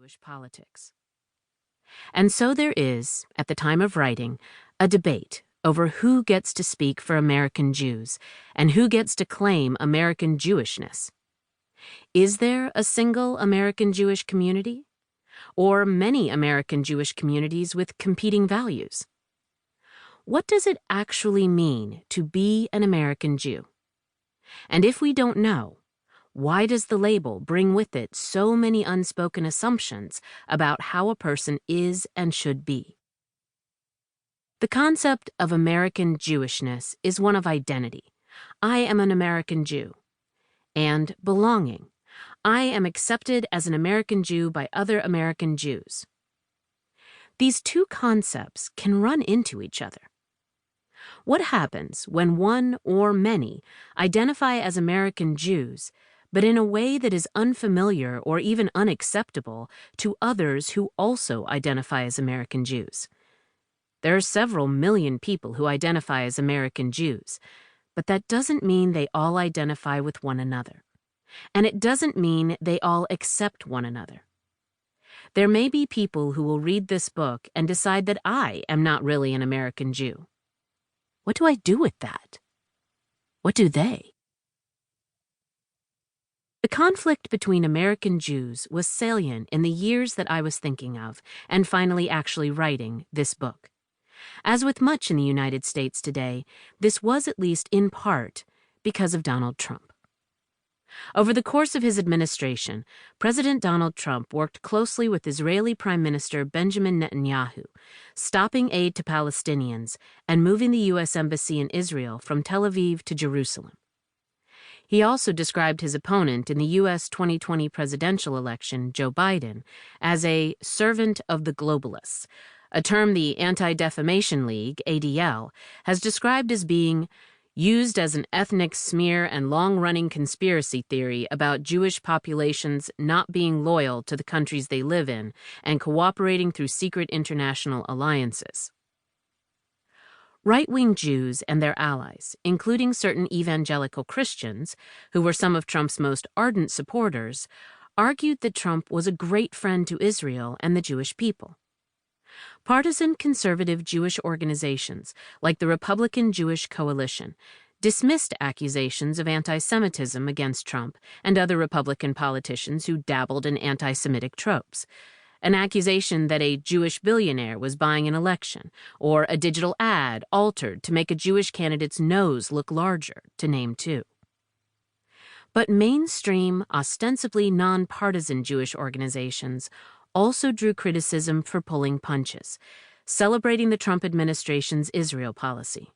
Jewish politics. And so there is, at the time of writing, a debate over who gets to speak for American Jews and who gets to claim American Jewishness. Is there a single American Jewish community? Or many American Jewish communities with competing values? What does it actually mean to be an American Jew? And if we don't know, why does the label bring with it so many unspoken assumptions about how a person is and should be? The concept of American Jewishness is one of identity. I am an American Jew. And belonging. I am accepted as an American Jew by other American Jews. These two concepts can run into each other. What happens when one or many identify as American Jews, but in a way that is unfamiliar or even unacceptable to others who also identify as American Jews? There are several million people who identify as American Jews, but that doesn't mean they all identify with one another. And it doesn't mean they all accept one another. There may be people who will read this book and decide that I am not really an American Jew. What do I do with that? What do they? The conflict between American Jews was salient in the years that I was thinking of and finally actually writing this book. As with much in the United States today, this was at least in part because of Donald Trump. Over the course of his administration, President Donald Trump worked closely with Israeli Prime Minister Benjamin Netanyahu, stopping aid to Palestinians and moving the U.S. Embassy in Israel from Tel Aviv to Jerusalem. He also described his opponent in the U.S. 2020 presidential election, Joe Biden, as a servant of the globalists, a term the Anti-Defamation League, ADL, has described as being used as an ethnic smear and long-running conspiracy theory about Jewish populations not being loyal to the countries they live in and cooperating through secret international alliances. Right-wing Jews and their allies, including certain evangelical Christians, who were some of Trump's most ardent supporters, argued that Trump was a great friend to Israel and the Jewish people. Partisan conservative Jewish organizations, like the Republican Jewish Coalition, dismissed accusations of anti-Semitism against Trump and other Republican politicians who dabbled in anti-Semitic tropes. An accusation that a Jewish billionaire was buying an election, or a digital ad altered to make a Jewish candidate's nose look larger, to name two. But mainstream, ostensibly nonpartisan Jewish organizations also drew criticism for pulling punches, celebrating the Trump administration's Israel policy.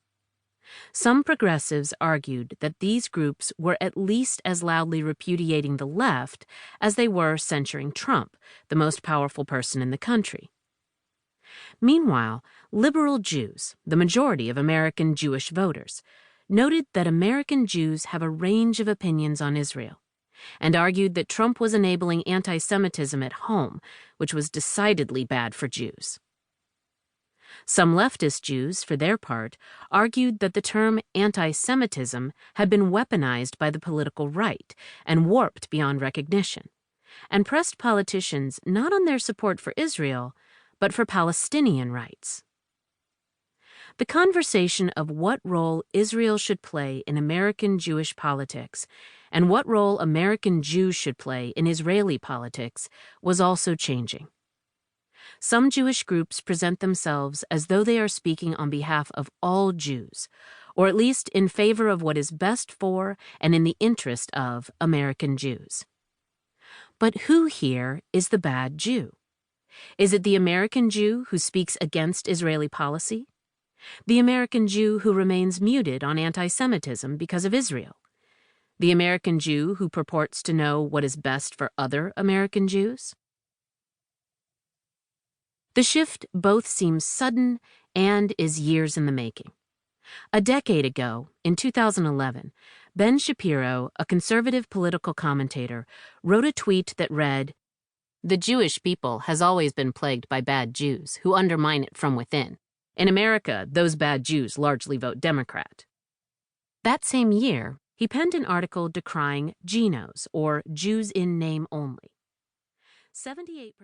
Some progressives argued that these groups were at least as loudly repudiating the left as they were censuring Trump, the most powerful person in the country. Meanwhile, liberal Jews, the majority of American Jewish voters, noted that American Jews have a range of opinions on Israel, and argued that Trump was enabling anti-Semitism at home, which was decidedly bad for Jews. Some leftist Jews, for their part, argued that the term anti-Semitism had been weaponized by the political right and warped beyond recognition, and pressed politicians not on their support for Israel, but for Palestinian rights. The conversation of what role Israel should play in American Jewish politics and what role American Jews should play in Israeli politics was also changing. Some Jewish groups present themselves as though they are speaking on behalf of all Jews, or at least in favor of what is best for and in the interest of American Jews. But who here is the bad Jew? Is it the American Jew who speaks against Israeli policy? The American Jew who remains muted on anti-Semitism because of Israel? The American Jew who purports to know what is best for other American Jews? The shift both seems sudden and is years in the making. A decade ago, in 2011, Ben Shapiro, a conservative political commentator, wrote a tweet that read, "The Jewish people has always been plagued by bad Jews who undermine it from within. In America, those bad Jews largely vote Democrat." That same year, he penned an article decrying Genos, or Jews in name only. 78%